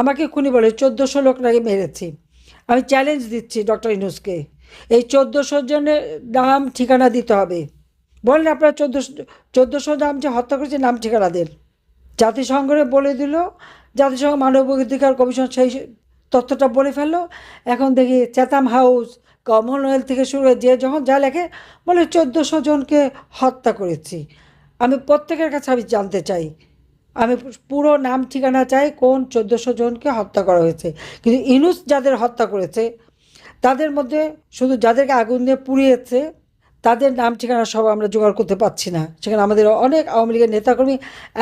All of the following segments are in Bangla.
আমাকে খুনি বলে ১৪০০ লোক নাকি মেরেছি। আমি চ্যালেঞ্জ দিচ্ছি ডক্টর ইউনূসকে, এই ১৪০০ জনের নাম ঠিকানা দিতে হবে। বলেন আপনারা ১৪০০ নাম যে হত্যা করেছে নাম ঠিকানা দেন। জাতিসংঘে বলে দিল, জাতিসংঘ মানবাধিকার কমিশন সেই তথ্যটা বলে ফেললো। এখন দেখি চ্যাথাম হাউস, কমনওয়েলথ থেকে শুরু হয়ে যে যখন যা লেখে বলে ১৪০০ জনকে হত্যা করেছি। আমি প্রত্যেকের কাছে আমি জানতে চাই, আমি পুরো নাম ঠিকানা চাই, কোন ১৪০০ জনকে হত্যা করা হয়েছে। কিন্তু ইউনূস যাদের হত্যা করেছে তাদের মধ্যে শুধু যাদেরকে আগুন দিয়ে পুড়িয়েছে তাদের নাম ঠিকানা সব আমরা জোগাড় করতে পারছি না। সেখানে আমাদের অনেক আওয়ামী লীগের নেতাকর্মী,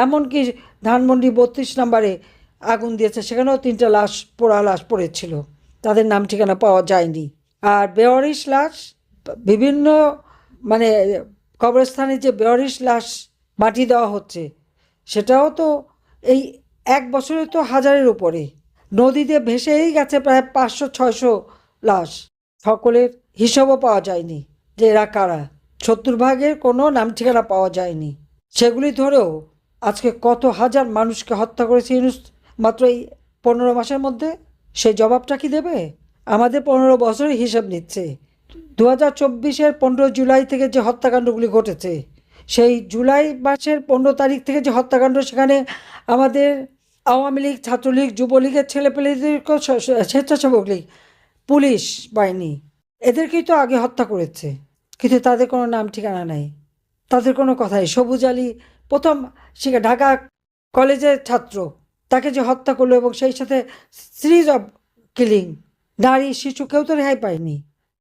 এমনকি ধানমন্ডি ৩২ নম্বরে আগুন দিয়েছে, সেখানেও ৩টা লাশ, পোড়া লাশ পড়েছিল, তাদের নাম ঠিকানা পাওয়া যায়নি। আর বেওয়ারিশ লাশ বিভিন্ন মানে কবরস্থানে যে বেওয়ারিশ লাশ মাটি দেওয়া হচ্ছে, সেটাও তো এই ১ বছরে তো হাজারের উপরে। নদীতে ভেসেই গেছে প্রায় ৫০০-৬০০ লাশ, সকলের হিসাবও পাওয়া যায়নি যে এরা কারা। ৭০ ভাগের কোনো নাম ঠিকানা পাওয়া যায়নি। সেগুলি ধরেও আজকে কত হাজার মানুষকে হত্যা করেছে ইউনূস মাত্র এই ১৫ মাসের মধ্যে। সেই জবাবটা কি দেবে? আমাদের ১৫ বছরের হিসাব নিচ্ছে। ২০২৪-এর ১৫ জুলাই থেকে যে হত্যাকাণ্ডগুলি ঘটেছে, সেই জুলাই মাসের ১৫ তারিখ থেকে যে হত্যাকাণ্ড, সেখানে আমাদের আওয়ামী লীগ, ছাত্রলীগ, যুবলীগের ছেলেপেলেদেরকেও, স্বেচ্ছাসেবক লীগ, পুলিশ বাহিনী, এদেরকেই তো আগে হত্যা করেছে, কিন্তু তাদের কোনো নাম ঠিকানা নাই, তাদের কোনো কথাই। সবুজ আলী প্রথম ঢাকা কলেজের ছাত্র, তাকে যে হত্যা করলো এবং সেই সাথে সিরিজ অফ কিলিং, নারী শিশু কেউ তো রেহাই পায়নি।